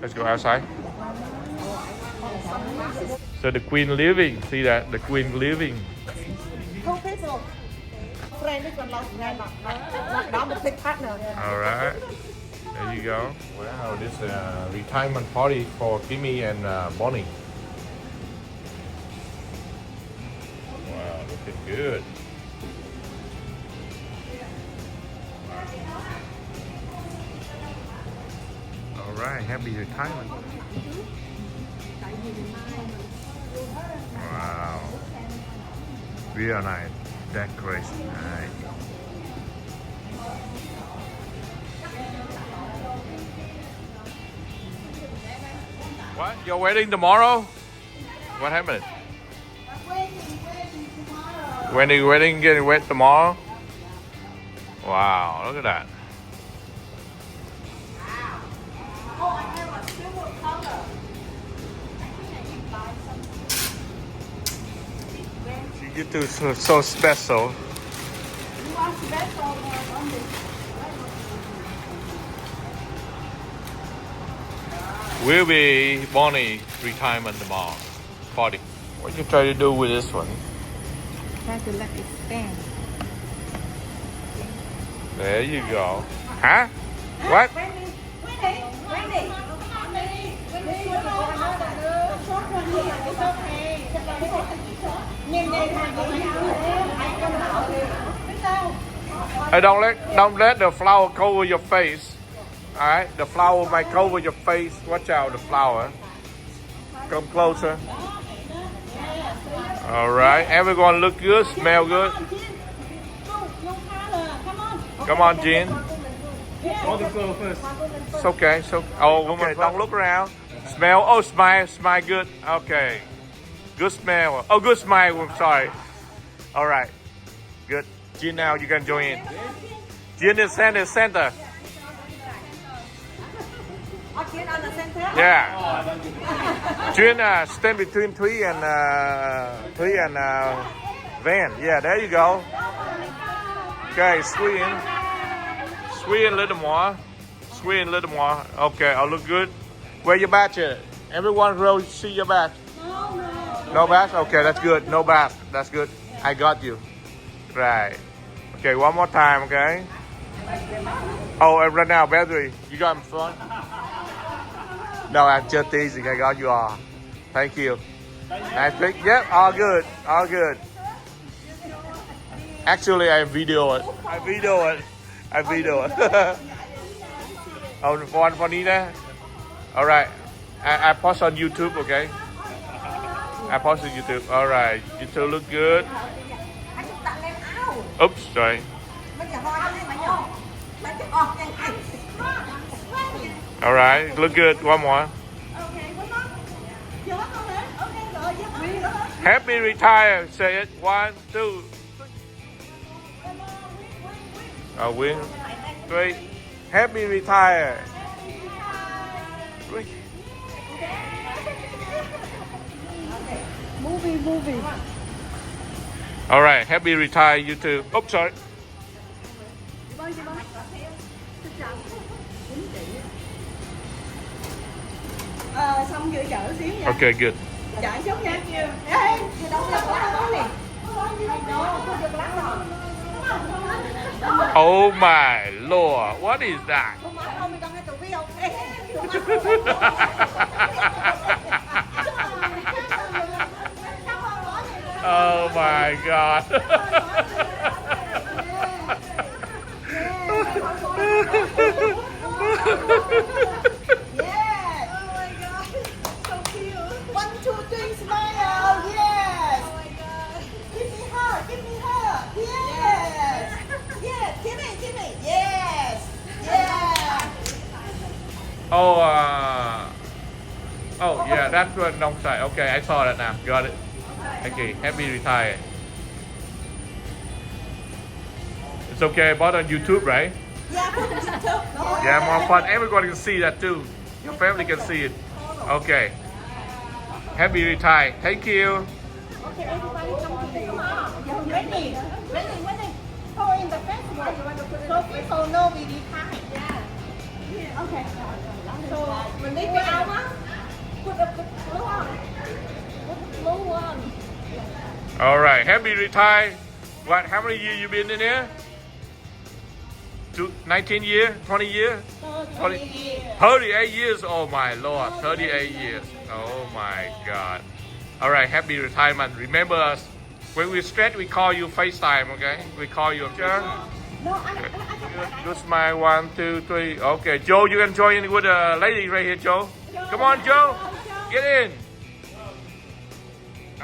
Let's go outside. So the queen living. See that? The queen living. Two people. Friend is not a big partner. All right. There you go. Wow, this is a retirement party for Kimmy and Bonnie. Wow, looking good. All right, happy retirement. Wow. Real nice. Decoration. Nice. What? Your wedding tomorrow? What happened? Wedding getting wet tomorrow? Wow, look at that. You two so special. Will be Bonnie retirement tomorrow party. What you try to do with this one? Try to let it stand. There you go. Huh? What? Hey, don't let the flower cover your face. All right, the flower might cover your face. Watch out, the flower. Come closer. All right, everyone look good, smell good. Come on, Jean. All the flow first. It's okay. So, okay. Don't look around. Smell. Oh, smile. Smile good. Okay. Good smell. Oh, good smile. I'm sorry. All right. Good. Jean, now you can join in. Jean is center. Yeah. Jean, stand between Thúy and Van. Yeah, there you go. Okay, squeeze in. Squeeze in a little more. Squeeze in a little more. Okay, I'll look good. Where your badge at? Everyone will see your badge. No badge? Okay, that's good. No badge. That's good. I got you. Right. Okay, one more time, okay? Oh, and right now, battery. You got in front? No, I'm just teasing. I got you all. Thank you. Nice pick. Yep, all good. All good. Actually, I video it. Oh, one for Nina? All right. I post on YouTube, okay? I post on YouTube. All right. You two look good. Oops, sorry. All right, look good. One more. Happy retire. Say it. 1, 2, 3. Win. 3. Happy retire. 3. Movie. All right, happy retire. You too. Oops, sorry. Xong vừa chợ xíu nha. Okay, good. Chợ chút nha. Ê, đâu nè. Oh my Lord, what is that? Oh my God. Oh yeah, that's what Nong say. Okay, I saw that now. Got it. Okay, happy retire. It's okay. I bought on YouTube, right? Yeah, more fun. Everybody can see that too. Your family can see it. Okay. Happy retire. Thank you. Okay, everybody come to the car. Ready. Oh, in the festival, so people know we retire. Yeah. Okay. So when they go out. All right, happy retire. What? How many years you been in here? 19 years? 20 years? 38 years. Oh my Lord, 38 years. Oh my God. All right, happy retirement. Remember us. When we stretch, we call you FaceTime, okay? We call you. No, Good smile, 1, 2, 3. Okay, Joe, you can join in with the lady right here, Joe. Come on, Joe. Get in.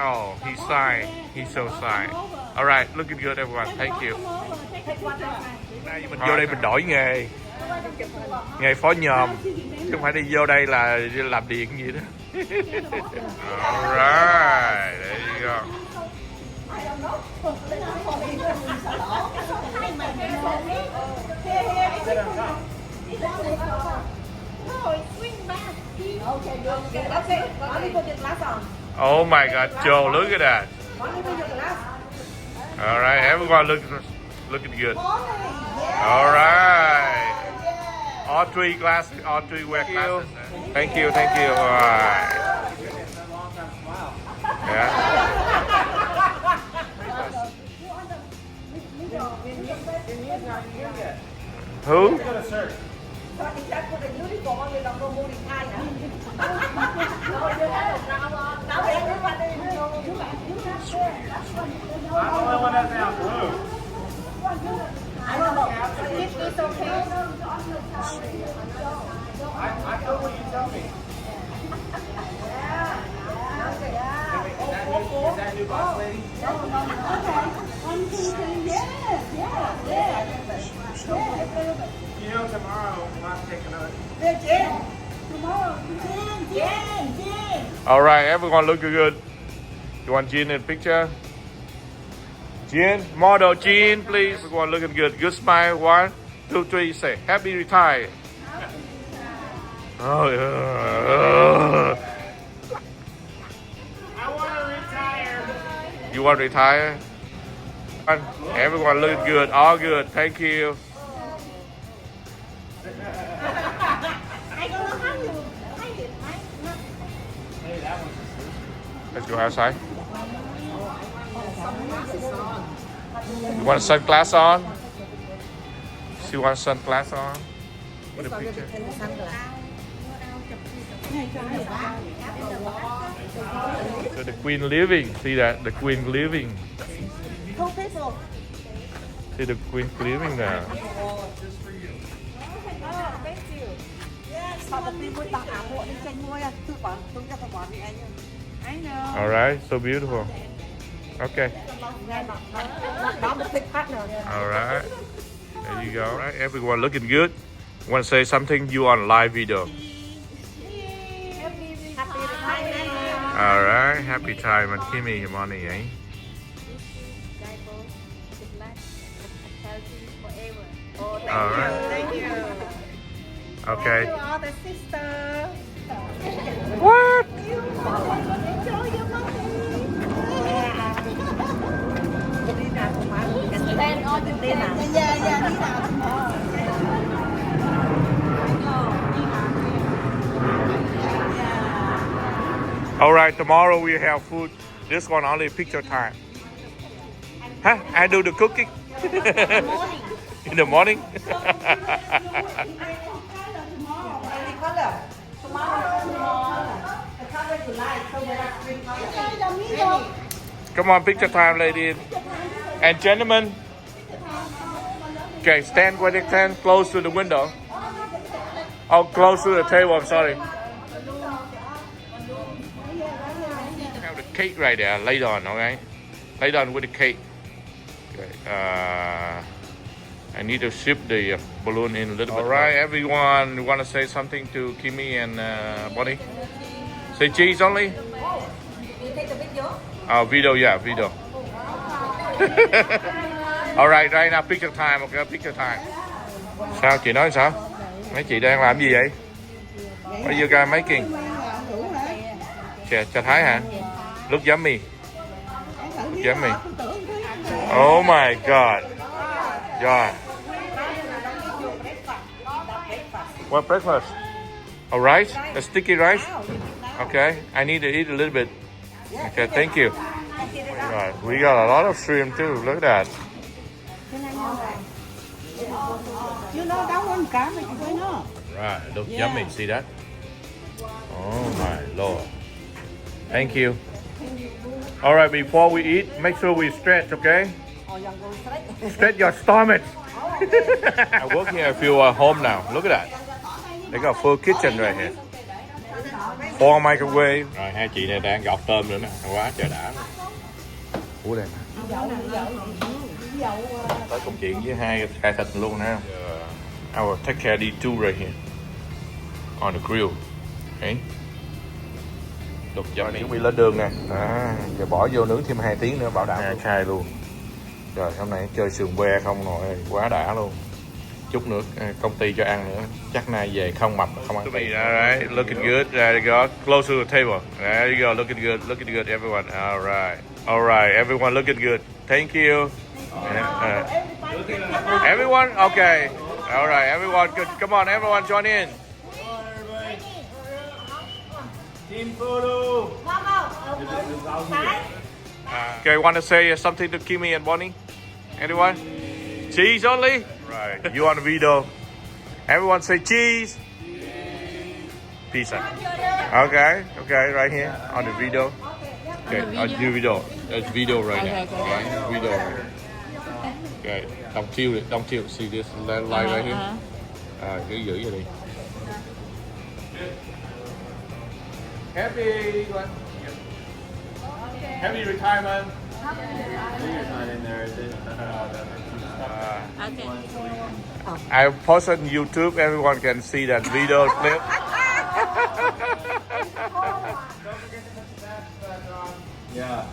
Oh, he's shy. He's so shy. All right, looking good, everyone. Thank you. Nay mình vô đây mình đổi nghề. Nghề phó nhòm. Chứ không phải đi vô đây là làm điện gì đó. Alright, there you go. Oh my God, Joe, look at that. All right, everyone looking good. All right. All three glasses, all three wear glasses. Thank you, thank you. All right. Yeah. Who? I'm the only one that's now blue. It's okay. I know what you tell me. Is that new boss lady? You know, tomorrow we'll have to take another. All right, everyone looking good. You want Jean in the picture? Jean, model Jean, please. Everyone looking good. Good smile. 1, 2, 3. Say happy retire. Oh yeah. I want to retire. You want to retire? Everyone looking good. All good. Thank you. I don't know how you hide it. Hey, that one's a Let's go outside. You want sunglasses on? She wants sunglasses on? With a picture. So the queen living. See that? The queen living. See the queen living now. All right, so beautiful. Okay. All right. There you go. All right, everyone looking good. Want to say something? You on live video. All right, happy time and Kimmy Bonnie, eh? All right. Thank you. Okay. To all the sisters. What? Enjoy your money. Spend all the dinner. Yeah, tomorrow. All right, tomorrow we have food. This one only picture time. Huh? I do the cooking? In the morning? Come on, picture time, ladies and gentlemen. Okay, stand where they stand, close to the window. Oh, close to the table, I'm sorry. Have the cake right there, laid on, okay? Laid on with the cake. Okay, I need to ship the balloon in a little bit. All right, everyone, you want to say something to Kimmy and Bonnie? Say cheese only? You take the video? Oh, video, yeah, video. All right, right now, picture time, okay, picture time. Sao, chị nói sao? Mấy chị đang làm gì vậy? What are you guys making? Trà Thái hả? Look yummy. Look yummy. Oh my God. Yeah. What breakfast? Oh, rice? The sticky rice? Okay, I need to eat a little bit. Okay, thank you. Right. We got a lot of shrimp too. Look at that. You know that one garbage, you know. Right. Look Yeah. yummy. See that? Oh my lord. Thank you. All right. Before we eat, make sure we stretch, okay? Stretch your stomach. I work here. I feel at home now. Look at that. They got full kitchen right here. 4 microwave. Rồi hai chị này đang gọt tôm nữa nè. Quá trời đã. Ủa đây. Tới công chuyện với hai khai thịt luôn ha. I will take care of these two right here on the grill. Okay. Đục cho chuẩn bị lên đường nè. Giờ bỏ vô nướng thêm 2 tiếng nữa bảo đảm khai luôn. Rồi hôm nay chơi sườn que không nổi, quá đã luôn. Chút nữa công ty cho ăn nữa. Chắc nay về không mập không ăn tiền. Alright, looking good. There you go. Close to the table. There you go. Looking good, everyone. Alright, everyone looking good. Thank you. Everyone, okay. Alright, everyone good. Come on, everyone join in. Team photo. Okay, want to say something to Kimmy and Bonnie? Anyone? Cheese only? Right. You on the video? Everyone say cheese. Pizza. Okay, right here on the video. Okay, on the video. There's video right now. Okay, video. Okay, don't tilt. See this light right here? Giữ vậy đi. Happy retirement. Not in there, is it? I post on YouTube. Everyone can see that video clip. Don't forget to put the back on. Yeah.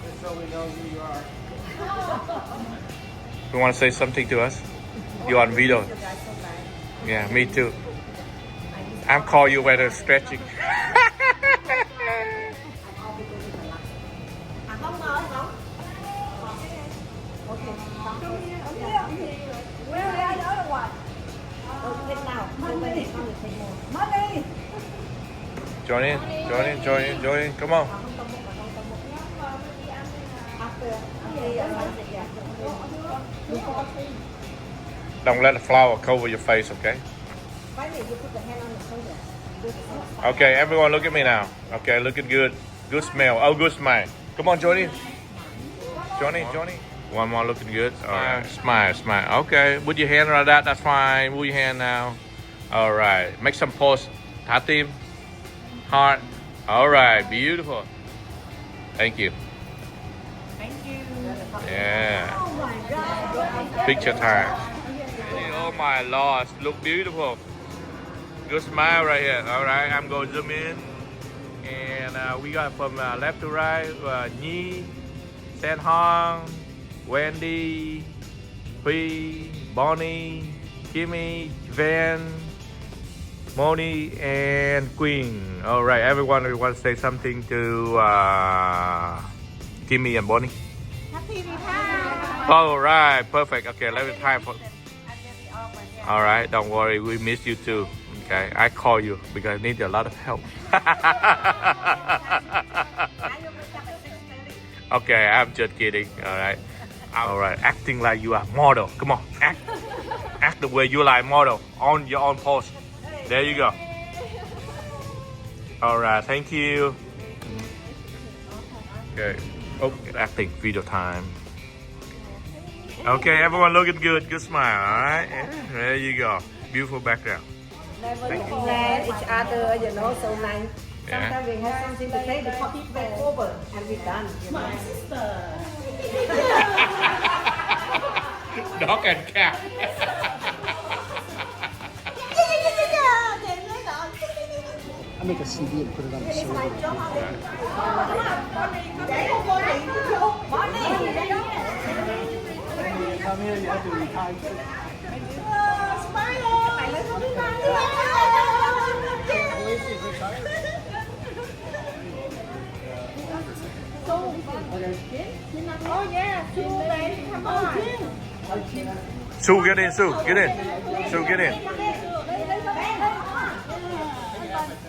Just so we know who you are. You want to say something to us? You on video? Yeah, me too. I'm call you when I'm stretching. Join in. Come on. Don't let the flour cover your face, okay? Okay, everyone look at me now. Okay, looking good. Good smell. Oh, good smile. Come on, join in. Join in. One more looking good. All right. Smile. Okay, put your hand around that. That's fine. Move your hand now. All right. Make some pose. Thả tim. Heart. All right. Beautiful. Thank you. Yeah. Picture time. Oh my Lord. Look beautiful. Good smile right here. All right. I'm going to zoom in. And we got from left to right. Nhi, San Hong, Wendy, Huy, Bonnie, Kimmy, Van, Moni, and Queen. All right, everyone, we want to say something to Kimmy and Bonnie. Happy retirement. All right, perfect. Okay, let me time for. All right, don't worry, we miss you too. Okay, I call you because I need a lot of help. Okay, I'm just kidding. All right, acting like you are model. Come on, act the way you like model on your own pose. There you go. All right, thank you. Okay, acting video time. Okay, everyone looking good. Good smile. All right, there you go. Beautiful background. Never looking at each other, you know, so nice. Yeah. Sometimes we have something to say before people take over and we're done. You know? My sister. Dog and cat. I make a CD and put it on the server. Come here, you have to retire. Oh yeah, Sue, baby, come on. Sue, get in. Sue, get in.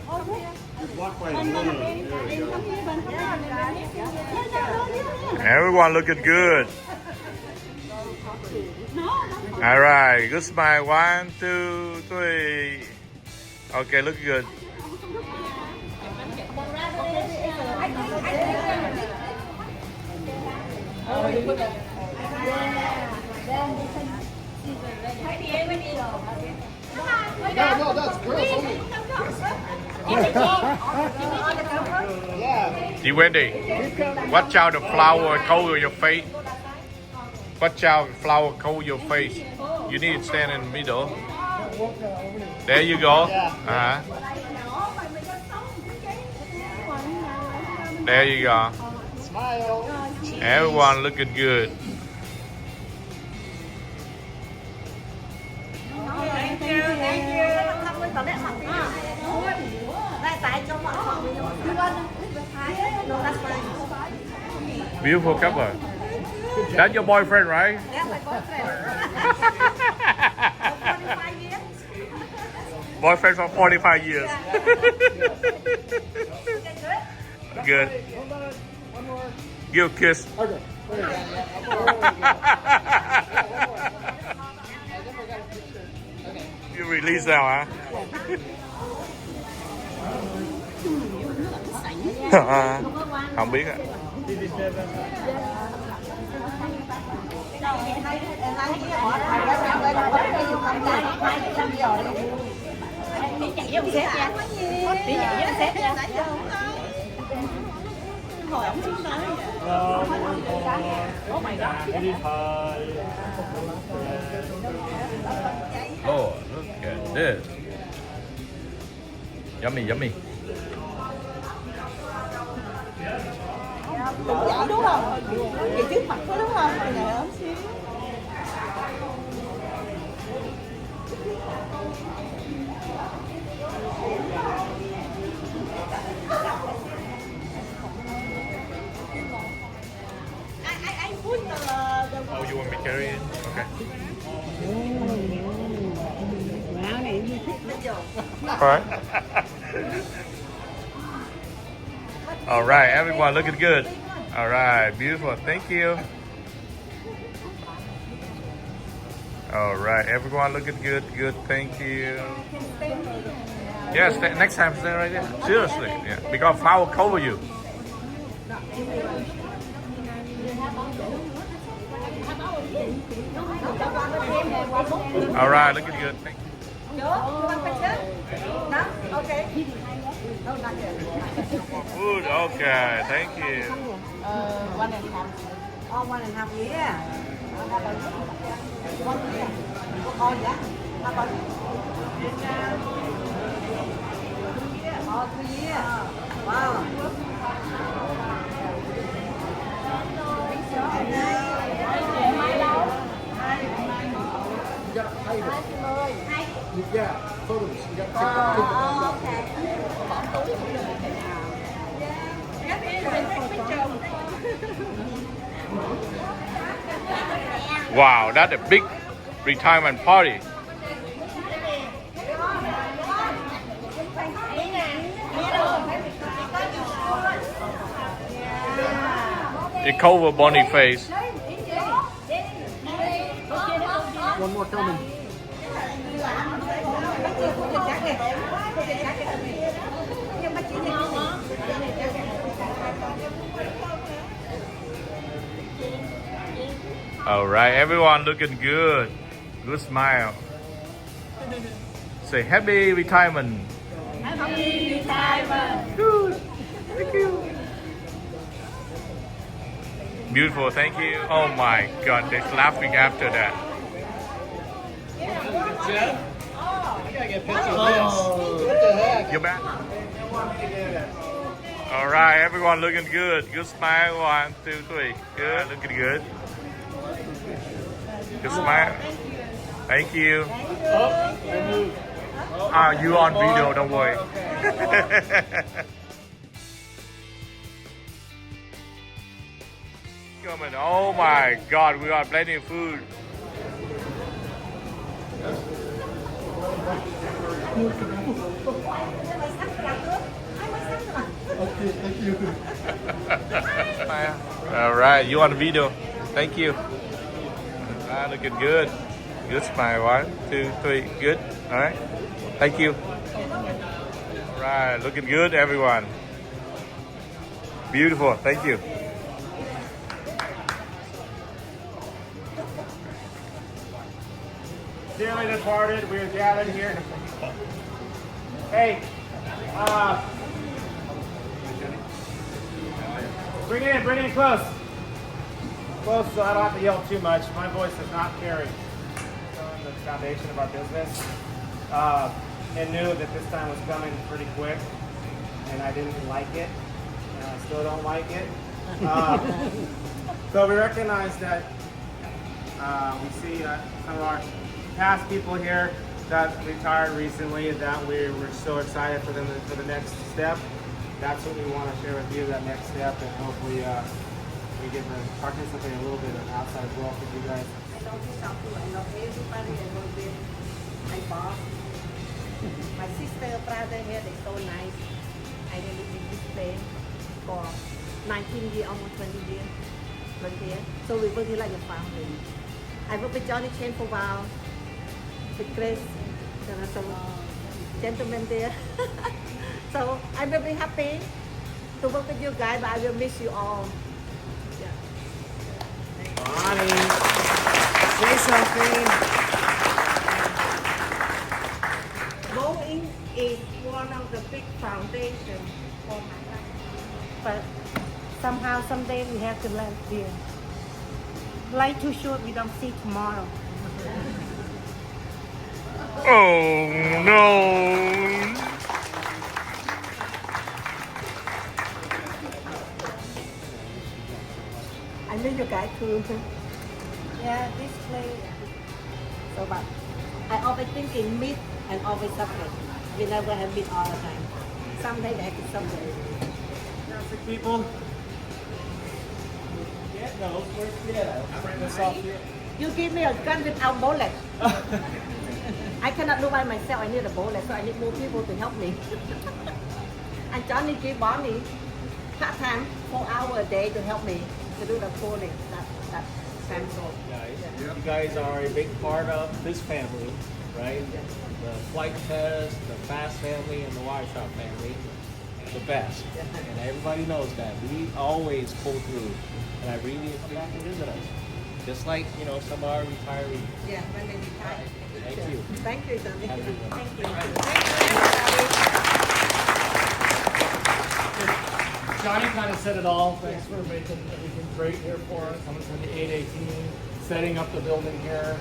Oh Walk by the moon. There we go. Everyone looking good. All right, good smile. 1, 2, 3. Okay, look good. No, that's girls only. Yeah. Chị Wendy, watch out the flower cover your face. Watch out flower cover your face. You need to stand in the middle. There you go. There you go. Smile. Everyone looking good. Beautiful couple. That's your boyfriend, right? That's my boyfriend. 45 years. Boyfriend for 45 years. Good. Hold on. One more. Give a kiss. Okay. There you go. You release now, huh? Không biết á. Oh, look at this. Yummy, yummy. Dạ đúng không? Chị trước mặt có đúng không? Dạ ấm xíu. I put the Oh, you want me to carry it? Okay. Áo này như thích All right. All right, everyone looking good. All right, beautiful. Thank you. All right, everyone looking good. Good, thank you. Yes, next time stay right there. Seriously, yeah, because flower cover you. All right, looking good. Thank you. Food, okay, thank you. 1 and a half. Oh, 1 and a half year. How about you? 1 year. Oh, yeah. How about you? Oh, 2 years. Wow. You got to hide it. Yeah, photos. You got to take Wow, that's a big retirement party. It cover Bonnie face. one more coming. All right, everyone looking good. Good smile. Say happy retirement. Happy retirement. Good. Thank you. Beautiful, thank you. Oh my God, they're laughing after that. Jeff? I gotta get a picture of What the heck? You back? All right, everyone looking good. Good smile. 1, 2, 3. Good, looking good. Good smile. Thank you. You on video, don't worry. Coming. Oh my God, we got plenty of food. Thank you. All right, you on the video. Thank you. Looking good. Good smile. 1, 2, 3. Good. All right. Thank you. All right, looking good, everyone. Beautiful. Thank you. Dearly departed, we are gathered here. Hey, bring it in close. Close so I don't have to yell too much. My voice does not carry. On the foundation of our business. And knew that this time was coming pretty quick, and I didn't like it, and I still don't like it. So we recognize that we see some of our past people here that retired recently, that we were so excited for them for the next step. That's what we want to share with you, that next step, and hopefully we get to participate a little bit of outside world with you guys. I know this something. I know everybody. I know them. My boss, my sister, brother here. They're so nice. I really in this place for 19 years, almost 20 years. 20 years. So we really like a family. I worked with Johnny Chen for a while. With Grace, there are some gentlemen there. So I'm very happy to work with you guys, but I will miss you all. Yeah. Bonnie, say something. BOEING is one of the big foundations for my life. But somehow, someday we have to land here. Life too short, we don't see tomorrow. Oh no. I know you guys too. Yeah, this place. So, but I always thinking meet and always separate. We never have meet all the time. Someday they have to separate. Fantastic people. Get those. Where's Fietta? Bring this off here. You give me a gun without bullet. I cannot do by myself. I need a bullet, so I need more people to help me. And Johnny give Bonnie part-time 4 hours a day to help me to do the coding. That sample. Guys, you guys are a big part of this family, right? The flight test, the fast family, and the wire shop family, the best. And everybody knows that. We always pull through, and I really need to come back and visit us. Just like, you know, some of our retirees. Yeah, when they retire. Thank you. Thank you, Johnny. Have a good one. Thank you. Thank you, Johnny kind of said it all. Thanks for making everything great here for us. Coming from the 818, setting up the building here.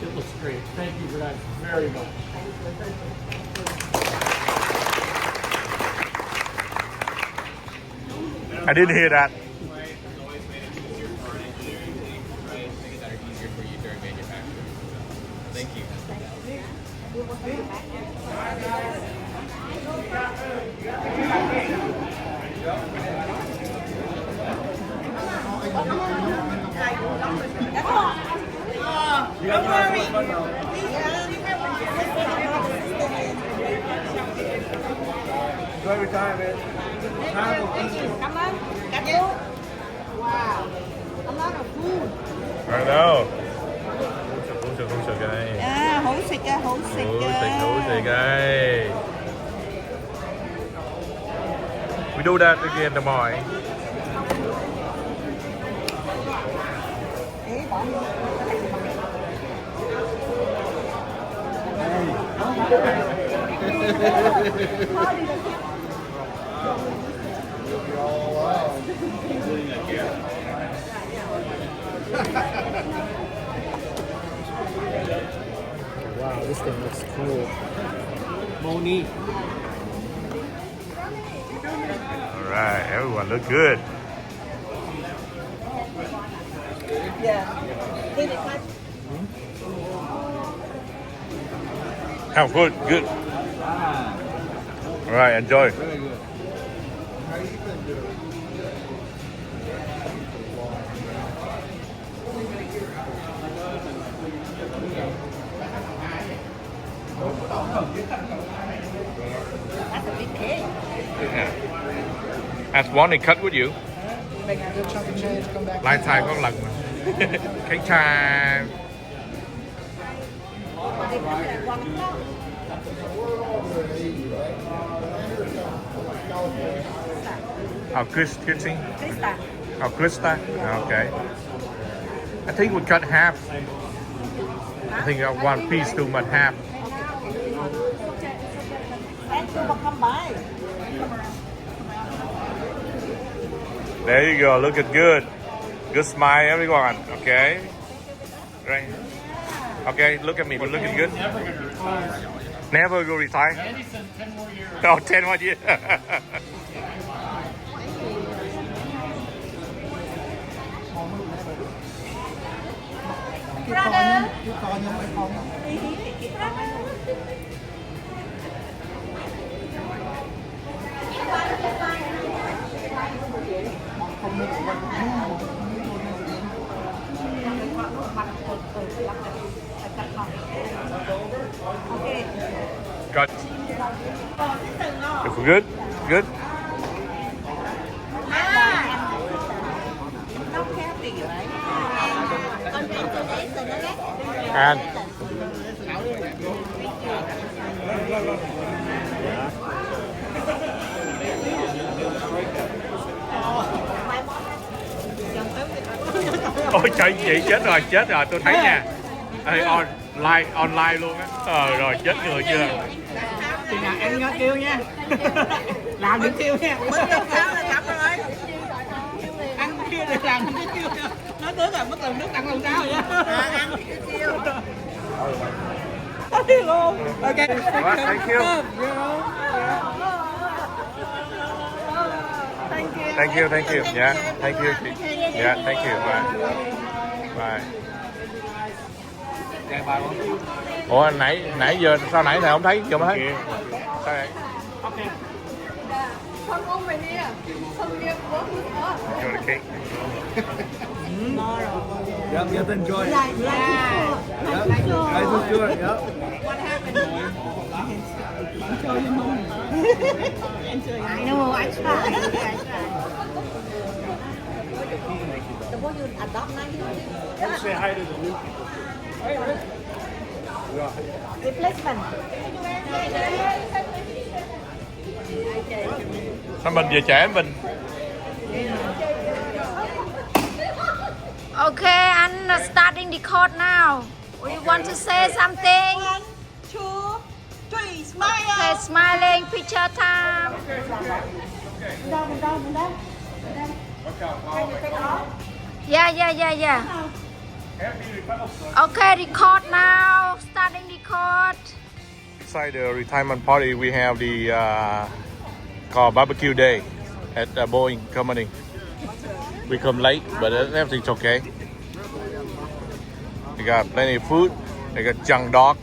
It looks great. Thank you for that very much. I didn't hear that. Thank you. Don't worry. Enjoy retirement. Thank you. Come on. That's it. Wow. A lot of food. I know. Hỗ trợ cái. À, hổ xịt à, hổ xịt à. Hỗ trợ cái. We do that again tomorrow. Wow, this thing looks cool. Monique. All right, everyone look good. Yeah. Did it touch? How good, good. All right, enjoy. Very good. That's a big cake. Yeah. Ask Bonnie cut with you. Make a good chunk of change, come back. ลายไทยก็หลังมัน เค้กชาย Oh, Chrissy? Oh, Krista? Okay. I think we cut half. I think one piece too much half. And you will come by. There you go. Look at good. Good smile, everyone. Okay. Right. Okay, look at me. Looking good. Never go retire. Andy said 10 more years. Oh, 10 more years. Brother. ขอยังไม่พร้อม Got. Good. Good. Not happy, right? And ôi trời chị chết rồi tôi thấy nha. Ê, online luôn á. Rồi chết người chưa. Thì nào em nhớ kêu nha. Làm được kêu nha. Mới vô sao là chậm rồi. Ăn kêu thì làm được kêu nha. Nói tới là mất lòng nước ăn lòng sao rồi nha. Ăn thì cứ kêu. Đi luôn. Ok. Well, thank you. Thank you. Thank you. Yeah. Thank you. Yeah. Thank you. Bye. Bye. Ủa nãy giờ sao nãy thầy không thấy giờ mới thấy. Sao vậy? Enjoy the cake. Yep, yep, enjoy. Yeah. Guys, enjoy. Yep. What happened? I know, I try. The boy you adopt now, Say hi to the new people. replacement. Sao mình về trễ mình. Okay, and starting the court now. We want to say something. 1, 2, 3, smile. Okay, smiling, picture time. Yeah. Okay, record now. Starting record. Inside the retirement party, we have the called barbecue day at the BOEING company. We come late, but everything's okay. They got plenty of food. They got young dog.